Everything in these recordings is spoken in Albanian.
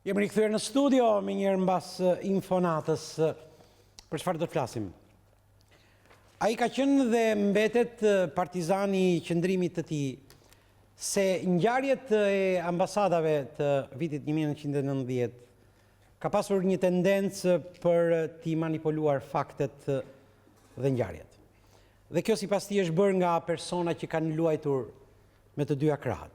Jemi rikthyer në studio me njëherë mbas infonatës. Për çfarë do të flasim? Ai ka qenë dhe mbetet partizani i qëndrimit të tij se ngjarjet e ambasadave të vitit 1990 ka pasur një tendencë për t'i manipuluar faktet dhe ngjarjet. Dhe kjo sipas tij është bërë nga persona që kanë luajtur me të dyja krahat.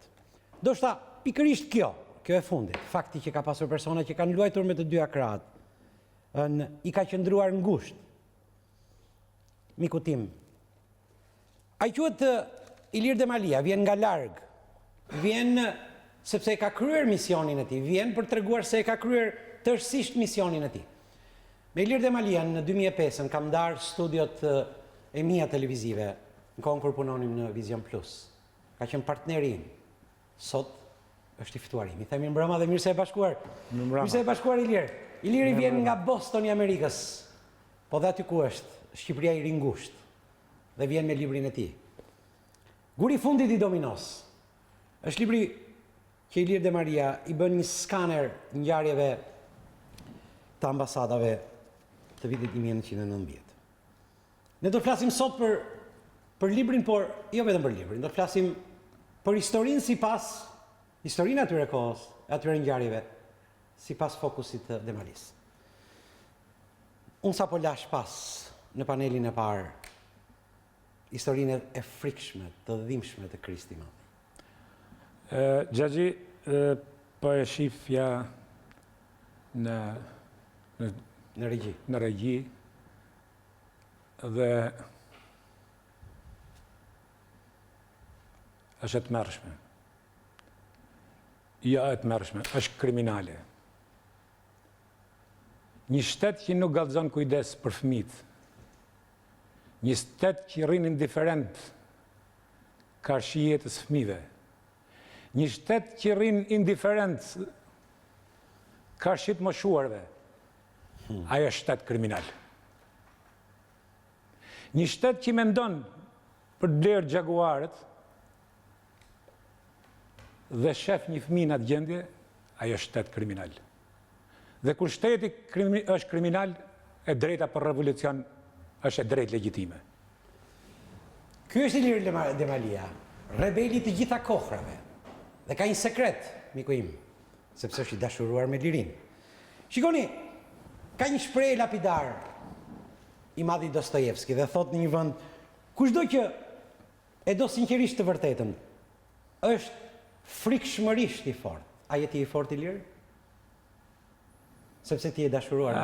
Ndoshta pikërisht kjo e fundit, fakti që ka pasur persona që kanë luajtur me të dyja krahat, i ka qëndruar ngushtë miku tim. Ai quhet Ilir Demalia, vjen nga larg, vjen sepse e ka kryer misionin e tij, vjen për treguar se e ka kryer tërësisht misionin e tij. Me Ilir Demalia në 2005 kam ndarë studiot e mia televizive, në kohën kur punonim në Vision Plus. Ka qenë partneri im. Sot është i ftuar im. I themi mbrëma dhe mirë se e bashkuar. Mirë se e bashkuar Ilir. Iliri vjen nga Boston i Amerikës, po dhe aty ku është, Shqipëria i ringusht, dhe vjen me librin e tij. Guri fundit i Dominos është libri që Ilir Demalia i bën një skaner ngjarjeve të ambasadave të vitit 1990. Ne do të flasim sot për librin, por jo vetëm për librin, do të flasim për historinë historinë atyre kohës, atyre ngjarjeve, sipas fokusit të Demalis. Unë sapo lash pas në panelin e parë historinë e frikshme, të dhimbshme të Krishtit Madh. Xhaxhi, po e shifja në regji. Në regji dhe është e tmerrshme. Jo e tmerrshme, është kriminale. Një shtet që nuk gallxon kujdes për fëmijët. Një shtet që rrin indiferent karshi jetës fëmijëve. Një shtet që rrin indiferent karshit moshuarve. Ajo është shtet kriminal. Një shtet që mendon për të blerë Jaguarët dhe shef një fëmijë në atë gjendje, ajo është shtet kriminal. Dhe kur shteti është kriminal, e drejta për revolucion është e drejtë legjitime. Ky është Ilir Demalia, rebeli të gjitha kohrave. Dhe ka një sekret, miku im, sepse është i dashuruar me lirin. Shikoni, ka një shprehje lapidar i madhi Dostojevski dhe thot në një vend, kushdo që e do sinqerisht të vërtetën, është frikshmërisht i fort. A je ti i fort, Ilir? Sepse ti e dashuruar.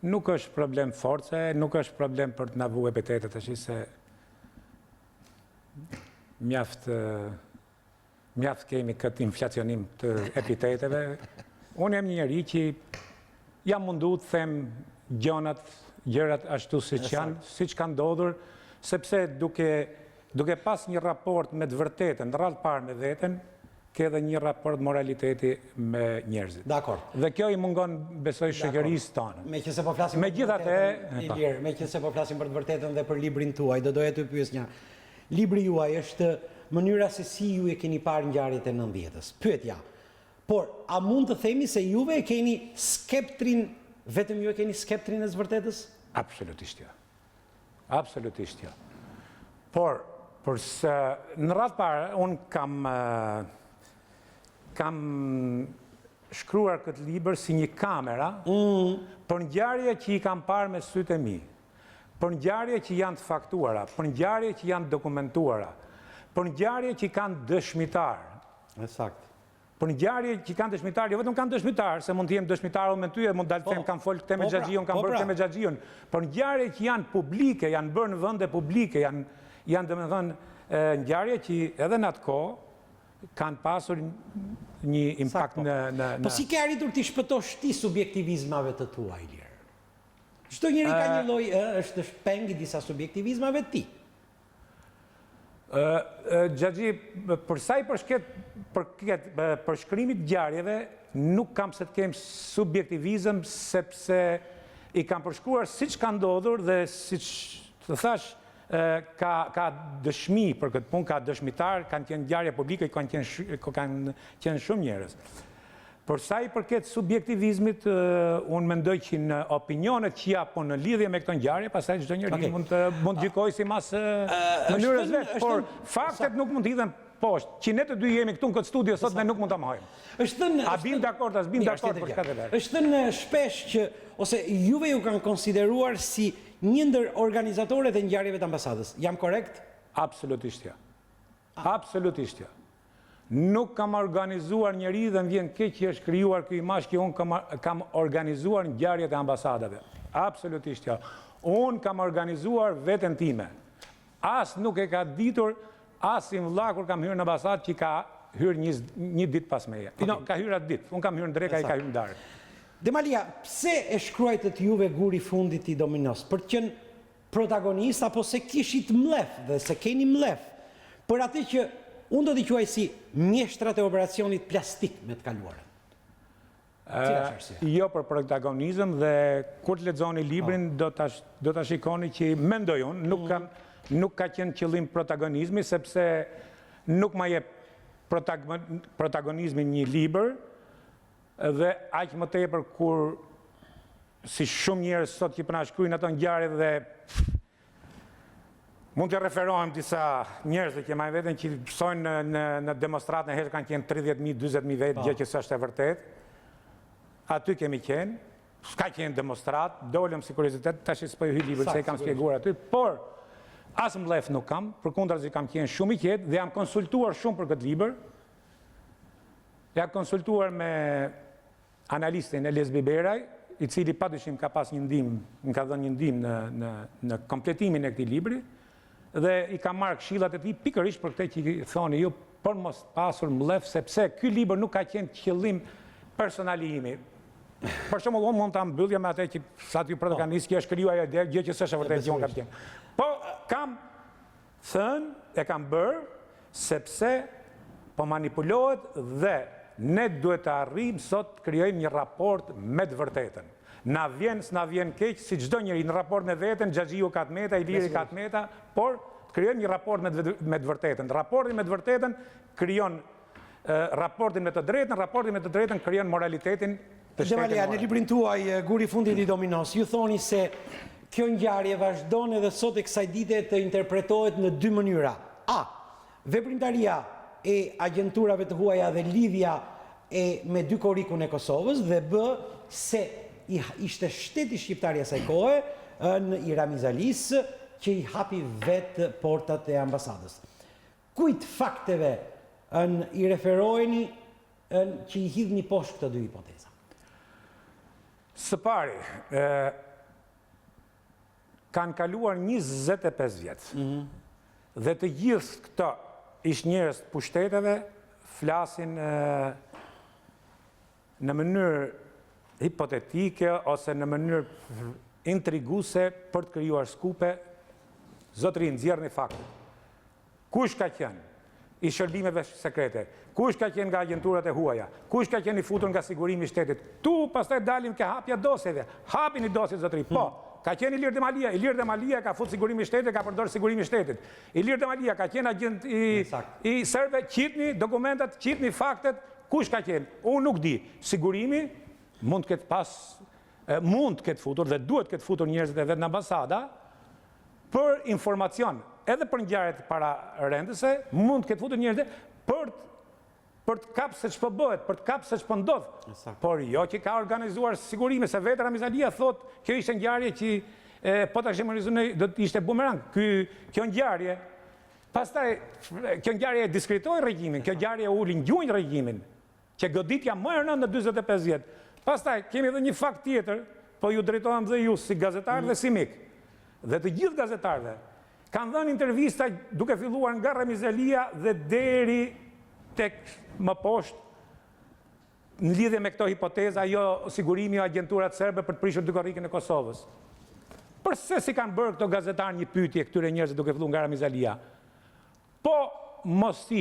Nuk është problem force, nuk është problem për të na vu epitetet, tash se mjaft kemi këtë inflacionim të epiteteve. Unë jam një njeri që jam mundu të them gjërat ashtu siç janë, siç kanë ndodhur, sepse duke pas një raport me të vërtetën, rrallë parë me veten, ke edhe një raport moraliteti me njerëzit. Dakor. Dhe kjo i mungon, besoj, shoqërisë tonë. Meqense po flasim për të vërtetën, Ilir, meqense po flasim për të vërtetën dhe për librin tuaj, do doja të pyes një. Libri juaj është mënyra se si ju e keni parë ngjarjet e 90-s. Pyetja. Por a mund të themi se juve e keni skeptrin, vetëm ju e keni skeptrin e së vërtetës? Absolutisht jo. Absolutisht jo. Por se në radhë parë, unë kam shkruar këtë libër si një kamera për ngjarje që i kam parë me sytë e mi, për ngjarje që janë të faktuara, për ngjarje që janë dokumentuara, për ngjarje që kanë dëshmitar. Ësakt. Për ngjarje që kanë dëshmitar, jo vetëm kanë dëshmitar, se mund të jem dëshmitar unë me ty, mund dalë të them kam folë këtë me Xhaxhiun, kam bërë këtë me Xhaxhiun, për ngjarje që janë publike, janë bërë në vende publike, janë domethënë ngjarje që edhe në atë kohë kanë pasur një impakt në... Po si ke arritur t'i shpëtosh ti subjektivizmave të tua, Ilir? Çdo njeri ka një lloj, është shpeng i disa subjektivizmave të tij. Xhaxhi, për sa i përshket për shkrimit ngjarjeve, nuk kam se të kem subjektivizëm, sepse i kam përshkruar siç ka ndodhur dhe siç të thash, ka dëshmi për këtë punë, ka dëshmitar, kanë qenë ngjarje publike, kanë qenë shumë njerëz. Për sa i përket subjektivizmit, unë mendoj që në opinionet që japo në lidhje me këto ngjarje, pastaj çdo njeri mund të gjykojë si mas mënyrës vetë, por faktet nuk mund të hidhen poshtë. Që ne të dy jemi këtu në këtë studio sot, ne nuk mund ta mohojmë. A bim dakord, as bim dakord për çka të vërtetë. Është thënë shpesh që ose juve ju kanë konsideruar si një ndër organizatorët e ngjarjeve të ambasadës. Jam korrekt? Absolutisht ja. Absolutisht ja. Nuk kam organizuar njëri dhe më vjen keq që është krijuar ky imazh që unë kam organizuar ngjarjet e ambasadave. Absolutisht ja. Unë kam organizuar veten time. As nuk e ka ditur as i vllakur kam hyrë në ambasadë që ka hyrë një ditë pas meje. No, ka hyrë atë ditë. Unë kam hyrë në dreka, ai ka hyrë në darkë. Demalia, pse e shkruajtët juve guri fundit i Dominos? Për të qenë protagonist apo se kishit mlef dhe se keni mlef? Për atë që unë do t'i quaj si mjeshtrat e operacionit plastik me të kaluarën. Jo për protagonizëm dhe kur të lexoni librin do ta shikoni që mendoj unë nuk ka qenë qëllim protagonizmi sepse nuk ma jep protagonizmin një libër dhe aq më tepër kur si shumë njerëz sot që na shkruajnë ato ngjarje dhe mund të referohem disa njerëz që marrin veten që pësojnë në demonstratë, në herë kanë qenë 30.000, 40.000 vetë, gjë që s'është e vërtetë. Aty kemi qenë, s'ka qenë demonstratë, dolëm si kuriozitet, tash s'po ju hy libër se kam shpjeguar aty, por as mblef nuk kam, përkundrazi kam qenë shumë i qetë dhe jam konsultuar shumë për këtë libër. Jam konsultuar me analistin Elias Biberaj, i cili padyshim ka pas një ndihmë, më ka dhënë një ndihmë në kompletimin e këtij libri. Dhe i ka marrë këshillat e tij pikërisht për këtë që thoni ju, për mos pasur mblef, sepse ky libër nuk ka qenë qëllim personal i imi. Për shembull, unë mund ta mbyllja me atë që sa ti protagonist që është krijuar ajo gjë që s'është e vërtetë që unë kam qenë. Po kam thënë, e kam bërë sepse po manipulohet dhe ne duhet të arrijmë sot të krijojmë një raport me të vërtetën. Na vjen, s'na vjen keq, si çdo njeri në raport me veten, Xhaxhiu ka të meta, Iliri ka të meta, por të krijojmë një raport me të vërtetën. Raporti me të vërtetën krijon raportin me të drejtën, raporti me të drejtën krijon moralitetin të shtetit. Demalia, në librin tuaj Guri fundit i Dominos, ju thoni se kjo ngjarje vazhdon edhe sot e kësaj dite të interpretohet në dy mënyra. A, veprimtaria e agjenturave të huaja dhe lidhja me dy korikun e Kosovës dhe B, se ishte shteti shqiptar i asaj kohe në Iramizalis që i hapi vetë portat e ambasadës. Kujt fakteve i referojeni që i hidhni poshtë këto dy hipoteza? Së pari, kanë kaluar 25 vjetë dhe të gjithë këto ish njerëz të pushteteve flasin në mënyrë hipotetike ose në mënyrë intriguse për të krijuar skupe. Zotëri, nxjerrni fakte. Kush ka qenë i shërbimeve sekrete? Kush ka qenë nga agjenturat e huaja? Kush ka qenë i futur nga sigurimi i shtetit? Tu pastaj dalim ke hapja dosjeve. Hapini dosjet, zotëri. Po, ka qenë Ilir Demalia. Ilir Demalia ka futur sigurimi i shtetit, ka përdorur sigurimi i shtetit. Ilir Demalia ka qenë agent i serve, qitni dokumentat, qitni faktet. Kush ka qenë? Unë nuk di. Sigurimi mund të ketë futur dhe duhet këtë futur njerëzit e vetë në ambasada për informacion, edhe për ngjarjet para rendëse, mund të ketë futur njerëzit për të kapë se ç'po bëhet, për të kapë se ç'po ndodh. Por jo që ka organizuar sigurime, se vetë Ramizalia thot, kjo ishte ngjarje që po ta shemërizoj do të ishte bumerang. Kjo ngjarje, pastaj kjo ngjarje e diskritoi regjimin, kjo ngjarje uli ngjunj regjimin, që goditja më e rëndë në 45 vjet. Pastaj kemi edhe një fakt tjetër, po ju drejtohem dhe ju si gazetar dhe si mik. Dhe të gjithë gazetarëve kanë dhënë intervista duke filluar nga Ramizalia dhe deri tek më poshtë në lidhje me këto hipoteza, jo sigurimi o agjenturat serbe për të prishur dy korrikun e Kosovës. Përse si kanë bërë këto gazetarë një pyetje këtyre njerëzve duke filluar nga Ramizalia? Po mos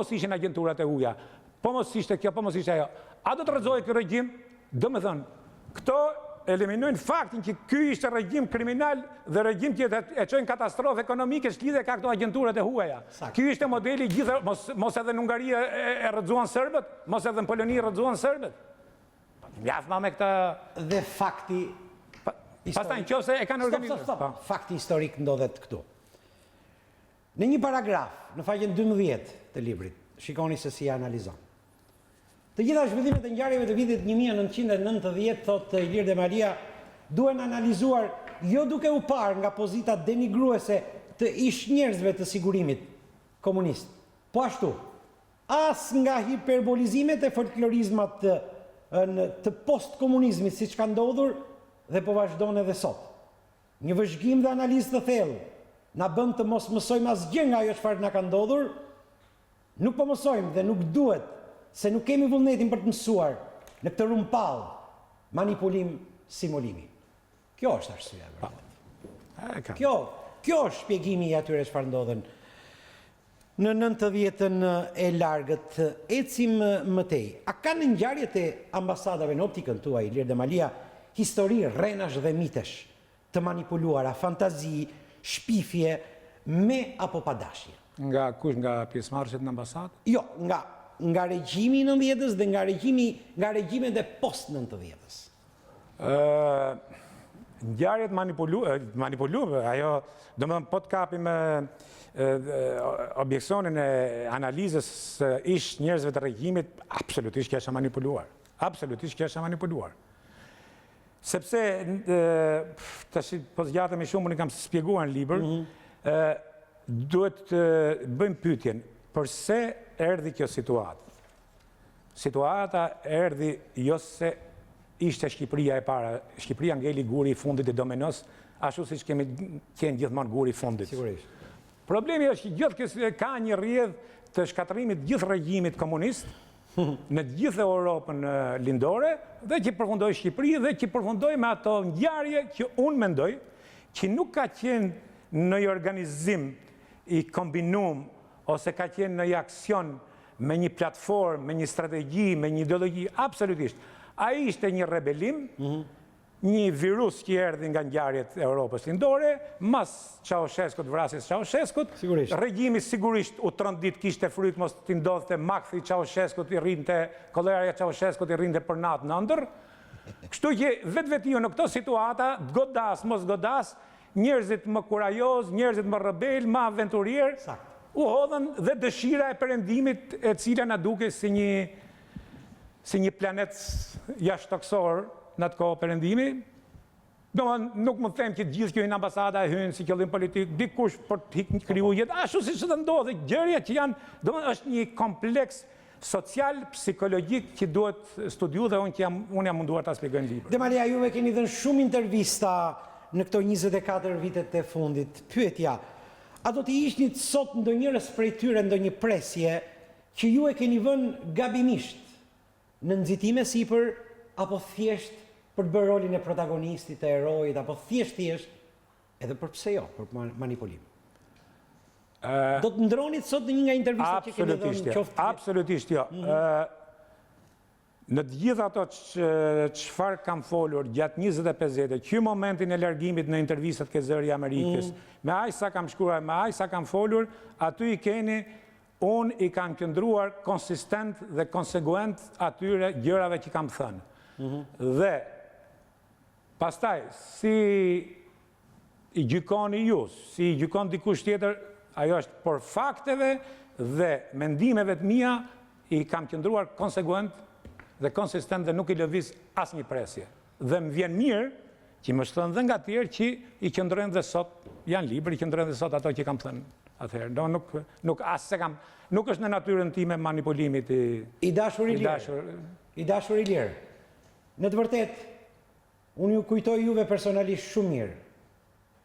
ishin agjenturat e huaja, po mos ishte kjo, po mos ishte ajo. A do të rrezojë ky regjim? Do me thënë, këto eliminojnë faktin që ky ishte regjim kriminal dhe regjim që e çojnë katastrofë ekonomike lidhje ka këto agjenturat e huaja. Ky ishte modeli gjithë, mos edhe në Hungari e rrëzuan serbët, mos edhe në Poloni e rrëzuan serbët. Mjaft ma me këta... Dhe fakti... Pastaj nëse e kanë organizuar. Stop. Fakti historik ndodhet këtu. Në një paragraf, në faqen 12 të librit, shikoni se si analizon. Të gjitha zhvillimet e ngjarjeve të vitit 1990, thotë Ilir de Maria, duhen analizuar jo duke u parë nga pozita denigruese të ish njerëzve të sigurimit komunist, po ashtu, as nga hiperbolizimet e folklorizmat të post-komunizmit, si që ka ndodhur dhe po vazhdon edhe sot. Një vëzhgim dhe analizë të thellë na bën të mos mësojmë asgjë nga ajo çfarë na ka ndodhur, nuk po mësojmë dhe nuk duhet, se nuk kemi vullnetin për të mësuar në këtë rumpall manipulim simulimi. Kjo është arsyeja. Kjo është shpjegimi i atyre çfarë ndodhen në 90-ën e largët. Ecim më tej. A kanë ngjarjet e ambasadave në optikën tuaj, Ilir de Malia, histori rrenash dhe mitesh të manipuluara, fantazi, shpifje, me apo pa dashje? Nga kush, nga pjesëmarrësit në ambasadë? Jo, nga regjimi i 90-s dhe nga regjimet e post-90-s. Ngjarjet manipuluar, ajo, domethënë po të kapim objeksionin e analizës ish njerëzve të regjimit, absolutisht kjo është manipuluar. Absolutisht kjo është manipuluar. Sepse tash po zgjatemi shumë, unë kam shpjeguar në libër, duhet të bëjmë pyetjen, përse erdhi kjo situatë? Situata erdhi jo se ishte Shqipëria e para, Shqipëria ngeli guri i fundit i dominos, ashtu siç kemi qenë gjithmonë guri i fundit. Sigurisht. Problemi është që gjithë kjo ka një rrjedh të shkatërimit gjithë regjimit komunist në gjithë Europën lindore dhe që përfundoi Shqipëri dhe që përfundoi me ato ngjarje që unë mendoj që nuk ka qenë në një organizim i kombinum ose ka qenë në një aksion me një platformë, me një strategji, me një ideologji, absolutisht. A ishte një rebelim, një virus që erdhi nga ngjarjet e Europës lindore, mas Ceaușescut, vrasjes Ceaușescut, regjimi sigurisht u trondit, kishte fryt mos t'i ndodhte makthi Ceaușescut i rrinte, koleraja Ceaușescut i rrinte për natë në ëndër. Kështu që vetvetijo në këto situata, godas, mos godas, njerëzit më kurajoz, njerëzit më rebel, më aventurier, u hodhën dhe dëshira e perëndimit e cila na duke si një planet jashtëtoksor në atë kohë perëndimi. Nuk më them që gjithë kjo ambasada e hyn si qëllim politik, dikush për të kriju jetë, ashtu siç të ndodhi, gjëra që janë, është një kompleks social, psikologjik që duhet studiu dhe unë jam munduar ta shpjegoj në libër. De Maria, juve keni dhënë shumë intervista në këto 24 vitet e fundit. Pyetja, a do t'i ishnit sot ndonjërës prej tyre ndonjë presje që ju e keni vënë gabimisht në nxitime sipër apo thjesht për të bërë rolin e protagonistit, të erojit, apo thjesht edhe për pse jo, për manipulim? Do të ndronit sot në një nga intervistat që keni dhënë qoftë? Absolutisht jo. Në të gjitha ato çfarë kam folur gjatë 25 vite, ky momentin e largimit në intervistat ke zëri i Amerikës, me aq sa kam shkruar, me aq sa kam folur, aty i keni, unë i kam qëndruar konsistent dhe konsekuent atyre gjërave që kam thënë. Dhe pastaj, si i gjykoni ju, si i gjykon dikush tjetër, ajo është por fakteve dhe mendimeve të mia i kam qëndruar konsekuent dhe konsistent dhe nuk i lëviz asnjë presje. Dhe më vjen mirë që më thënë dhe nga tjerë që i qëndrojnë dhe sot, janë libër, i qëndrojnë dhe sot ato që kam thënë atëherë. Nuk është në natyrën time manipulimit i dashur i lirë. Në të vërtet, unë ju kujtoj juve personalisht shumë mirë,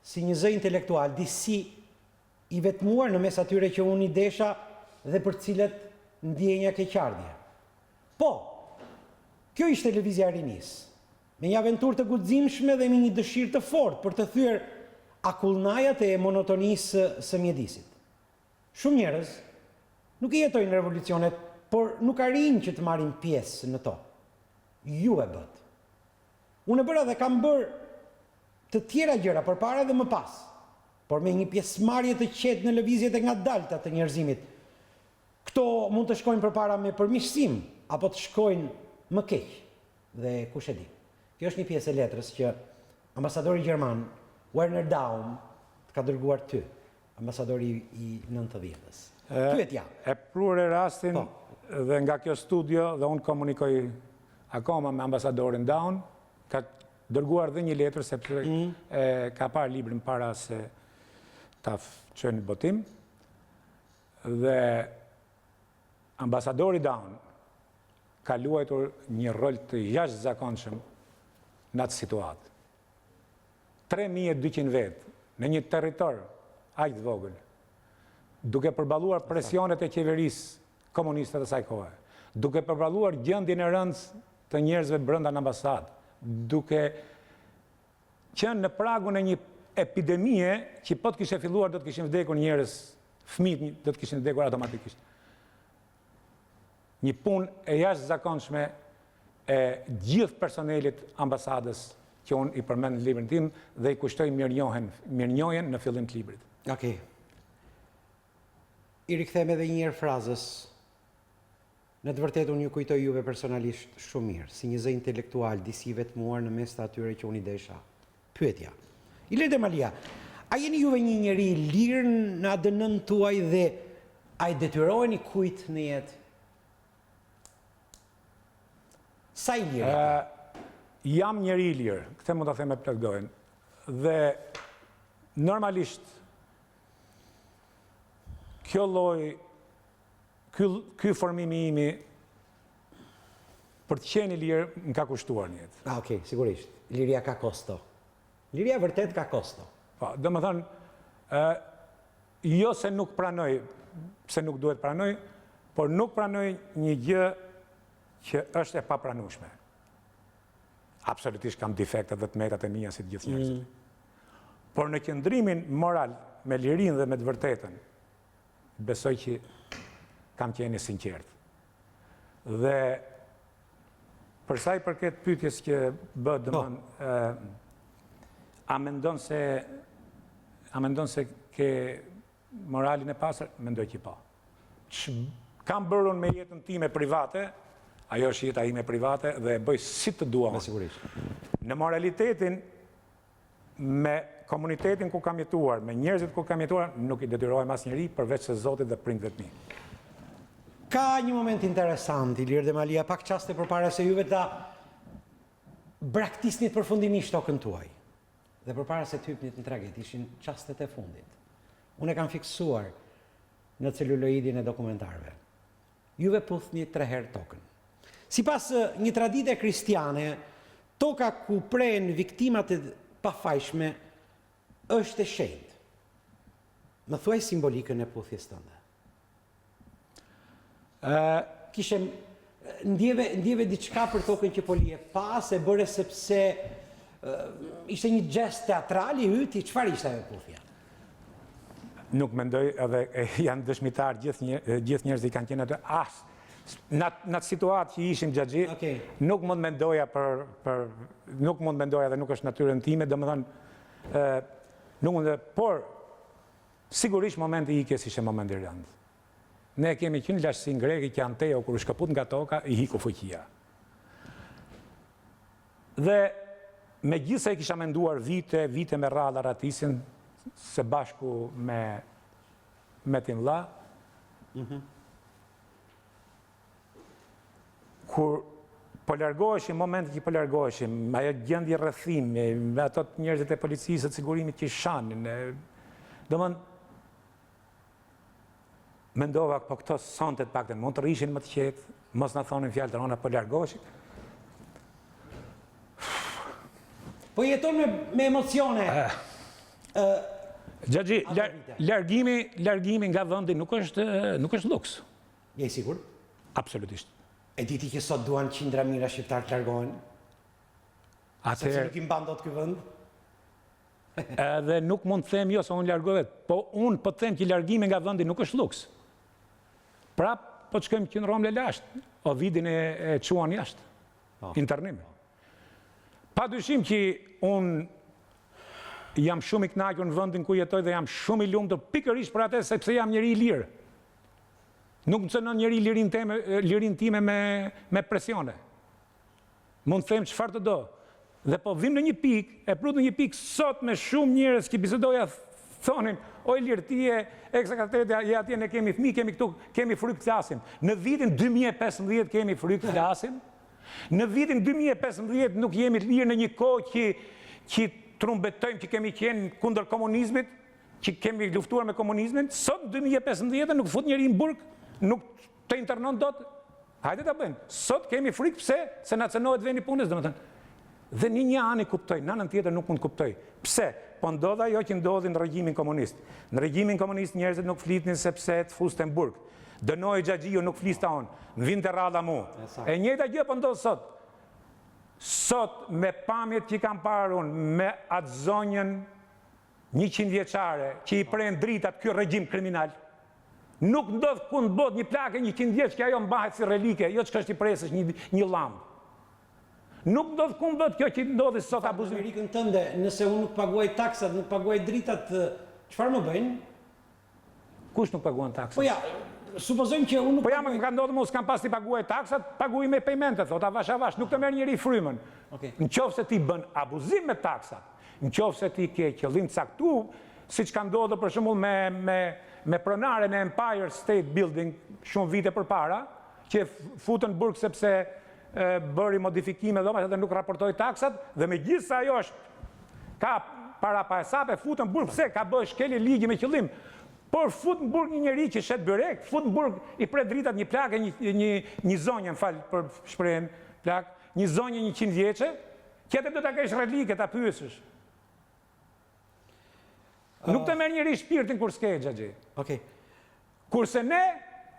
si një zë intelektual, disi i vetmuar në mes atyre që unë i desha dhe për cilët ndjenja keqardhje. Po, kjo ishte lëvizja e rinis, me një aventurë të guximshme dhe me një dëshirë të fortë për të thyer akullnajat e monotonisë së mjedisit. Shumë njerëz nuk i jetojnë revolucionet, por nuk arrin që të marrin pjesë në to. Ju e bët. Unë e bëra dhe kam bërë të tjera gjëra, përpara dhe më pas, por me një pjesëmarrje të qetë në lëvizjet e ngadalta të njerëzimit. Këto mund të shkojnë përpara me përmirësim, apo të shkojnë më keq. Dhe kush e di. Kjo është një pjesë e letrës që ambasadori gjerman Werner Daum të ka dërguar ty, ambasadori i 90-s. Pyetja. E prur e rastin dhe nga kjo studio dhe unë komunikoj akoma me ambasadorin Daum, ka dërguar dhe një letër sepse ka parë librin para se ta çojnë në botim. Dhe ambasadori Daum ka luajtur një rol të jashtëzakonshëm në atë situatë. 3200 vetë në një territor aq të vogël, duke përballuar presionet e qeverisë komuniste të saj kohe, duke përballuar gjendjen e rëndë të njerëzve brenda në ambasadë, duke qenë në pragun e një epidemie që po të kishte filluar do të kishin vdekur njerëz, fëmijët do të kishin vdekur automatikisht. Një punë e jashtëzakonshme e gjithë personelit ambasadës që unë i përmend në librin tim dhe i kushtoj mirënjohjen në fillim të librit. Okej. I rikthejmë edhe një herë frazës. Në të vërtetë unë ju kujtoj juve personalisht shumë mirë, si një zë intelektual, disi vetmuar në mes të atyre që unë i desha. Pyetja. Ilir Demalia, a jeni juve një njeri i lirë në ADN-n tuaj dhe a i detyroheni kujt në jetë? Sa i lirë? Jam njeri i lirë, këtë mund të them me plot gojën. Dhe normalisht kjo lloj, ky formimi imi për të qenë i lirë më ka kushtuar një jetë. Okej, sigurisht. Liria ka kosto. Liria vërtet ka kosto. Po, domethënë, jo se nuk pranoj, se nuk duhet pranoj, por nuk pranoj një gjë që është e papranueshme. Absolutisht kam defektet dhe të metat e mia si të gjithë njerëzit. Por në qëndrimin moral me lirinë dhe me të vërtetën, besoj që kam qenë i sinqert. Dhe për sa i përket pyetjes që bëhet domethënë, a mendon se ke moralin e pastër? Mendoj që po. Kam bërë unë me jetën time private, ajo është jeta ime private dhe e bëj si të dua. Me sigurisht. Në moralitetin, me komunitetin ku kam jetuar, me njerëzit ku kam jetuar, nuk i detyrohem asnjëri përveç se Zotit dhe prindërit mi. Ka një moment interesant, Ilir Demalia, pak qaste përpara se juve ta braktisnit përfundimisht tokën tuaj. Dhe përpara se të hypnit në tragedi, ishin qastet e fundit. Unë e kam fiksuar në celuloidin e dokumentarëve. Juve puthni 3 herë tokën. Sipas një tradite kristiane, toka ku prehen viktimat e pafajshme është e shenjtë. Më thuaj simbolikën e puthjes tënde. Kishe ndjeve diçka për tokën që po lihe pas, e bëre sepse ishte një gest teatral i yti, çfarë ishte ajo puthja? Nuk mendoj, edhe janë dëshmitar gjithë njerëzit kanë qenë aty. Në atë situatë që ishim xhaxhi, nuk mund mendoja nuk mund mendoja dhe nuk është natyrën time, domethënë nuk mund, por sigurisht momenti i ikjes ishte moment i rëndë. Ne kemi qenë lashësi greki që Anteo kur u shkëput nga toka i hiku fuqia. Dhe megjithëse e kisha menduar vite me radhë ratisin së bashku me tim vlla, kur po largoheshim, momentin që po largoheshim, ajo gjendje rrethimi, me ato njerëzit e policisë, të sigurimit që shanin, domethënë mendova, po këto sontet pakten mund të rrishin më të qetë, mos na thonin fjalë të rënda, po largoheshin. Po jeton me emocione. Xhaxhi, largimi nga vendi nuk është luks. Je i sigurt? Absolutisht. E diti që sot duan qindra mijëra shqiptar të largohen? Sepse nuk i mban dot ky vend? Edhe nuk mund të them jo se unë largoj vetë, po unë po të them që largimi nga vendi nuk është luks. Prap po të shkojmë qëndrojmë le lashtë, o vidin e quan jashtë, internim. Padyshim që unë jam shumë i kënaqur në vendin ku jetoj dhe jam shumë i lumtur pikërisht për atë sepse jam njeri i lirë. Nuk më cënon njeri lirin time me presione. Mund të them çfarë të do. Dhe po vim në një pikë, e prut në një pikë sot me shumë njerëz që bisedoja thonin, oj lirëtie, eksakatete, atje ne kemi fëmijë, kemi këtu, kemi frikë të flasim. Në vitin 2015 kemi frikë të flasim. Në vitin 2015 nuk jemi të lirë në një kohë që trumbetojmë që kemi qenë kundër komunizmit, që kemi luftuar me komunizmin. Sot 2015 nuk fut njeri në burg, nuk të internon dot. Hajde ta bëjmë. Sot kemi frikë pse? Se na cënohet vendi punës, domethënë. Dhe një anë i kuptoj, në anën tjetër nuk mund kuptoj. Pse? Po ndodh ajo që ndodhi në regjimin komunist. Në regjimin komunist njerëzit nuk flitnin sepse të fusten burg. Dënoi Xhaxhiu nuk fliste on. Vinte rradha mu. E njëjta gjë po ndodh sot. Sot me pamjet që kam parë unë, me atë zonjën 100 vjeçare që i pren dritat ky regjim kriminal. Nuk ndodh ku në botë një plakë 100 vjeç që ajo mbahet si relike, jo çka është i presësh një llamb. Nuk ndodh ku në botë kjo që ndodhi sot abuzim. Në Amerikën tënde, nëse unë nuk paguaj taksat, nuk paguaj dritat, çfarë më bëjnë? Kush nuk paguan taksat? Po ja, supozojmë që unë nuk Po jam ka ndodhur mos kam pas ti paguaj taksat, paguaj me pejmente, thot avash avash, nuk të merr njëri frymën. Nëse ti bën abuzim me taksat, nëse ti ke qëllim të caktuar, siç ka ndodhur për shembull me pronaren e Empire State Building shumë vite përpara, që futën burg sepse bëri modifikime dhomat dhe nuk raportoi taksat, dhe megjithëse ajo ka para pasape futën burg, pse ka bërë shkelje ligji me qëllim. Por fut në burg një njeri që shet byrek, fut në burg i pret dritat një plakë, një zonjë, më fal për shprehen plak, një zonjë 100 vjeçe, tjetër do ta kesh relike, ta pyesësh. Nuk të merr njeri shpirtin kur s'ke Xhaxhi. Okej. Kurse ne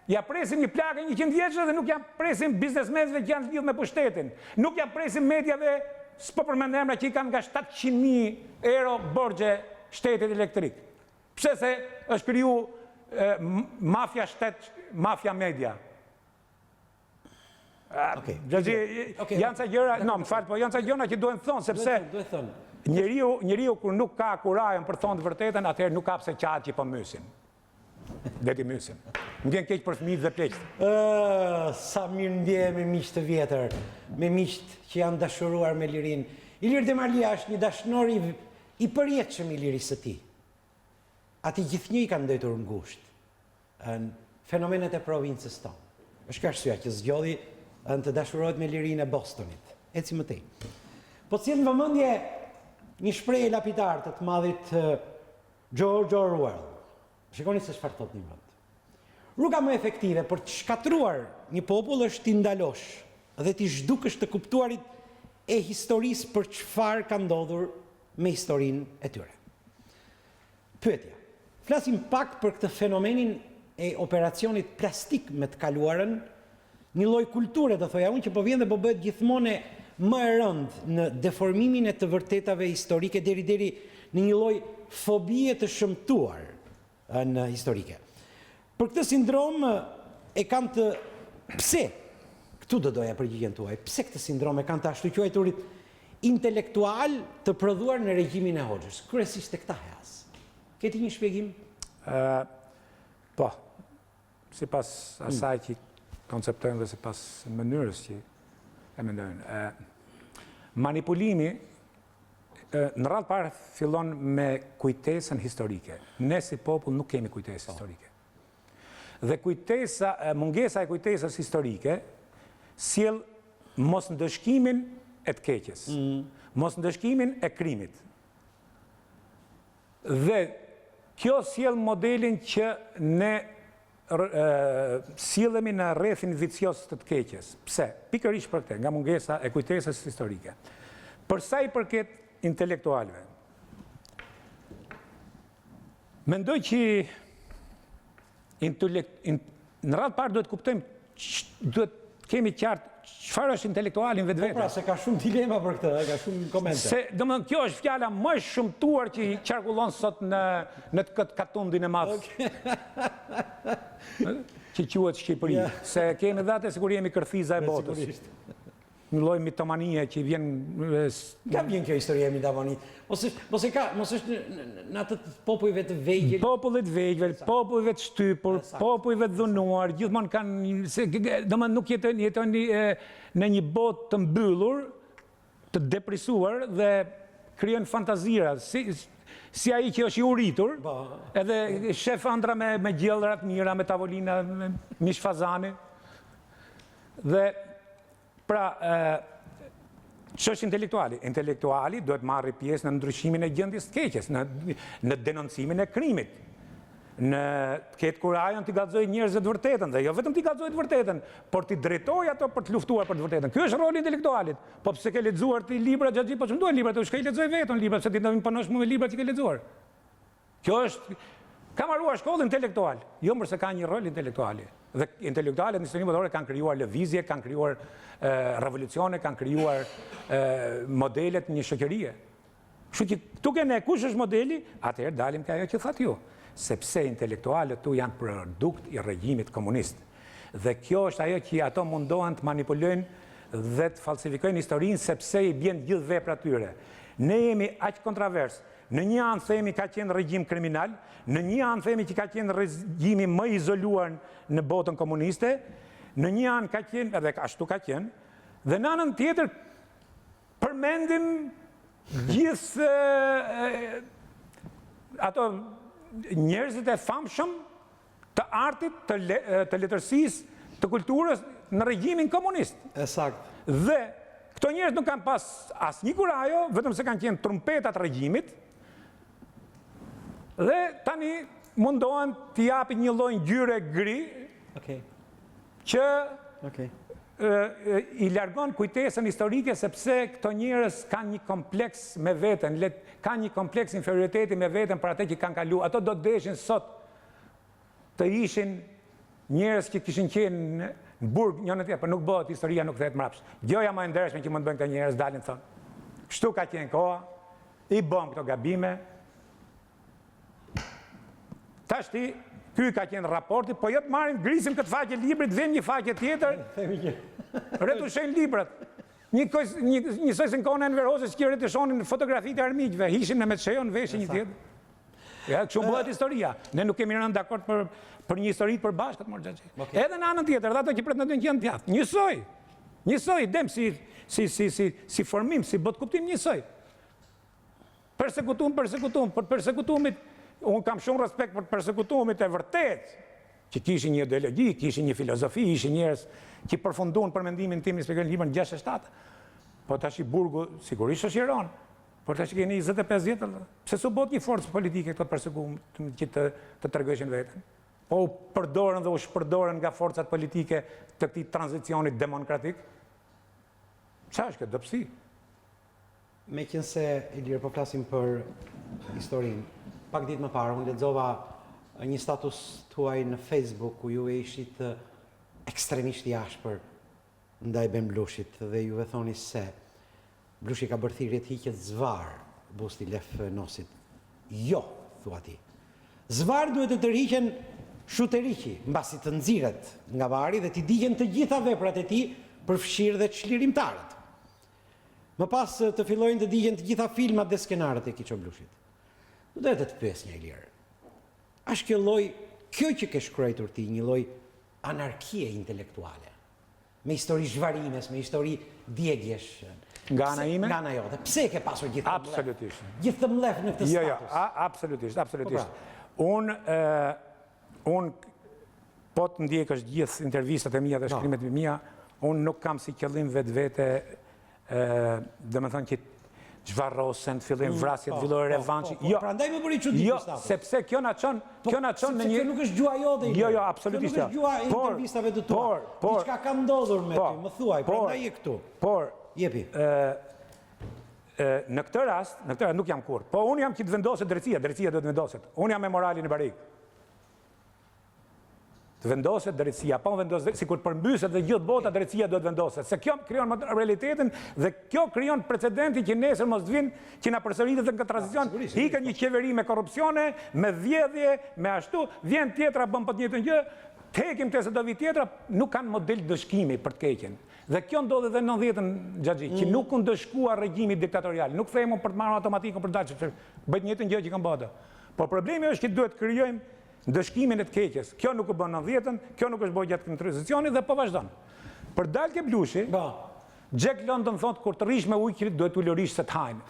ja presim një plakë 100 vjeçe dhe nuk ja presim biznesmenëve që janë lidhur me pushtetin. Nuk ja presim mediave, s'po përmend emra që i kanë nga 700.000 euro borxhe shtetit elektrik. Pse se është kriju mafia shtet, mafia media. Janë ca gjëra, no, më fal, po janë ca gjëra që duhen thonë, sepse njeriu kur nuk ka kurajën për thonë të vërtetën, atëherë nuk ka pse qahet që po mysin. Dhe ti mysin. Më vjen keq për fëmijët dhe pleqt. Sa mirë ndjehem me miq të vjetër, me miq që janë dashuruar me lirin. Ilir Demarlia është një dashnor i përjetshëm i lirisë së tij. Ati gjithnjë i kanë ndëjtur ngusht në fenomenet e provincës tonë. Është ka arsyeja që zgjodhi të dashurohet me lirinë e Bostonit. Eci më tej. Po sjell në vëmendje një shprehje lapidar të madhit George Orwell. Shikoni se çfarë thot një vend. Rruga më efektive për të shkatruar një popull është t'i ndalosh dhe t'i zhdukësh të kuptuarit e historisë për çfarë ka ndodhur me historinë e tyre. Pyetja. Flasim pak për këtë fenomenin e operacionit plastik me të kaluarën, një lloj kulture, do thoja unë, që po vjen dhe po bëhet gjithmonë më e rëndë në deformimin e të vërtetave historike deri në një lloj fobie të shëmtuar në historike. Për këtë sindrom e kanë të pse këtu do doja përgjigjen tuaj. Pse këtë sindrom e kanë të ashtu quajturit intelektual të prodhuar në regjimin e Hoxhës? Kryesisht e këta hes. Keti një shpjegim? Po, sipas asaj që konceptojnë dhe sipas mënyrës që e mendojnë. Manipulimi në radhë parë fillon me kujtesën historike. Ne si popull nuk kemi kujtesë historike. Dhe mungesa e kujtesës historike sjell mos ndëshkimin e të keqes, mos ndëshkimin e krimit. Dhe kjo sjell modelin që ne sillemi në rrethin vicioz të keqes. Pse? Pikërisht për këtë, nga mungesa e kujtesës historike. Për sa i përket intelektualëve, mendoj që në radhë parë duhet kuptojmë, duhet kemi qartë çfarë është intelektuali në vetvete. Po pra, se ka shumë dilema për këtë, ka shumë komente. Se, domethënë, kjo është fjala më e shëmtuar që qarkullon sot në këtë katundin e madh. Që quhet Shqipëri, se kemi dhatë sikur jemi kërthiza e botës. një lloj mitomanie që vjen... Ka vjen kjo historia e mitomanit? Mos është në atë popujve të vegjël? Popullit vegjël, popujve të shtypur, popujve të dhunuar, gjithmonë kanë... Domethënë nuk jeton në një botë të mbyllur, të deprisuar dhe krijon fantazira. Si ai që është i uritur, edhe shef ëndra me gjellëra të mira, me tavolina, me mish fazani. Dhe pra, ç'është intelektuali? Intelektuali duhet marrë pjesë në ndryshimin e gjendjes të keqes, në denoncimin e krimit, në të ketë kurajon t'i gallëzojë njerëzve të vërtetën, dhe jo vetëm t'i gallëzojë të vërtetën, por t'i drejtojë ato për të luftuar për të vërtetën. Ky është roli i intelektualit. Po pse ke lexuar ti libra gjatë gjithë, po ç'm duhen libra, të shkoj lexoj vetëm libra, se ti do të imponosh mua me libra që ke lexuar. Kjo është ka marruar shkollë intelektual, jo mërse ka një rol intelektuali. Dhe intelektualet në historinë botërore kanë krijuar lëvizje, kanë krijuar revolucione, kanë krijuar modelet një shoqërie. Kështu që këtu ne kush është modeli, atëherë dalim ka ajo që thatë ju. Sepse intelektualët tu janë produkt i regjimit komunist. Dhe kjo është ajo që ato mundohen të manipulojnë dhe të falsifikojnë historinë, sepse i bjen gjithë veprat tyre. Ne jemi aq kontrovers. Në një anë themi ka qenë regjim kriminal, në një anë themi që ka qenë regjimi më izoluar në botën komuniste, në një anë ka qenë, edhe ashtu ka qenë, dhe në anën tjetër përmendim gjithë ato njerëzit e famshëm të artit, të letërsisë, të kulturës në regjimin komunist. Sakt. Dhe këto njerëz nuk kanë pas asnjë kurajo, vetëm se kanë qenë trumpetat regjimit, dhe tani mundohen t'i japin një lloj ngjyre gri që i largon kujtesën historike, sepse këto njerëz kanë një kompleks me veten, kanë një kompleks inferioriteti me veten për atë që kanë kaluar. Ato do të deshin sot të ishin njerëz që kishin qenë në burg njëri tjetër, por nuk bëhet, historia nuk kthehet mbrapsht. Gjoja më e ndershme që mund të bëjnë këto njerëz dalin thonë. Kështu ka qenë koha, i bëm këto gabime. Tash ti, ky ka qenë raporti, po jo të marrim, grisim këtë faqe librit, vëm një faqe tjetër, retushojnë librat. Njësoj se në kohën e Enver Hoxhës që retushonin fotografitë e armiqve, hishin në Meçejon, veshin një tjetër. Ja, kështu bëhet historia. Ne nuk kemi rënë dakord për një histori të përbashkët, mor xhaxhi. Edhe në anën tjetër, dhe ato që pretendojnë që janë djathtë, njësoj, dem si formim, si botkuptim njësoj. Persekutum, për persekutumit unë kam shumë respekt për persekutumit e vërtet, që kishin një ideologi, kishin një filozofi, ishin njerëz që përfunduan për mendimin tim, i librin 67. Po tash i burgu sigurisht është iron. Por tash keni 25 vjet, pse s'u bot një forcë politike këto persekutum që të tregojnë veten? Po u përdoren dhe u shpërdoren nga forcat politike të këtij tranzicionit demokratik? Çfarë është kjo dobësi? Meqense Ilir po flasim për historinë, pak ditë më parë, unë lexova një status tuaj në Facebook ku ju e ishit ekstremisht i ashpër ndaj Ben Blushit dhe juve thoni se Blushi ka bërë thirrje të hiqet zvar busti Lef Nosit. Jo, thua ti. Zvar duhet të tërhiqen Shuteriqi, mbasi të nxirret nga vari dhe t'i digjen të gjitha veprat e tij, përfshirë dhe çlirimtarët. Më pas të fillojnë të digjen të gjitha filmat dhe skenarët e Kiço Blushit. Do të të pyes një Ilir. Është kjo që ke shkruar ti, një lloj anarkie intelektuale, me histori zhvarimes, me histori djegjesh. Nga ana ime? Nga ana jote. Pse ke pasur gjithë të mlef? Absolutisht. Gjithë të mlef në këtë status? Jo, absolutisht. Unë po të ndjekësh gjithë intervistat e mia dhe shkrimet e mia, unë nuk kam si qëllim vetvete, domethënë që zhvarrosen, fillojnë vrasjet, fillojnë revanshi. Jo, prandaj më bëri çudi jo, ky status. sepse kjo na çon në një... Kjo nuk është gjua jote. Jo, absolutisht. Kjo nuk është gjua e intervistave të tua. Diçka ka ndodhur me ty, më thuaj, prandaj je këtu. Por, jepi. Në këtë rast nuk jam kurrë. Po unë jam që të vendoset drejtësia do të vendoset. Unë jam me moralin e barik. Të vendoset drejtësia, pa vendoset, sikur përmbyset dhe gjithë bota drejtësia do të vendoset. Se kjo krijon realitetin dhe kjo krijon precedentin që nesër mos të vinë që na përsëritet në këtë tranzicion, ikën një qeveri me korrupsione, me vjedhje, me ashtu, vjen tjetra bën po të njëjtën gjë, të hekim të se do vit tjetra, nuk kanë model dëshkimi për të keqen. Dhe kjo ndodhe dhe në 90-ën, Xhaxhi, që nuk u ndëshkua regjimi diktatorial. Nuk themu për të marrë automatikën për dalë, që bëjt njëtën gjë që kanë bërë. Por problemi është që duhet të krijojmë ndëshkimin e të keqes. Kjo nuk u bën në 90-ën, kjo nuk është bërë gjatë tranzicionit dhe po vazhdon. Për dalë ke blushi, Jack London thotë kur të rish me ujkrit duhet u lërish se të hajnë.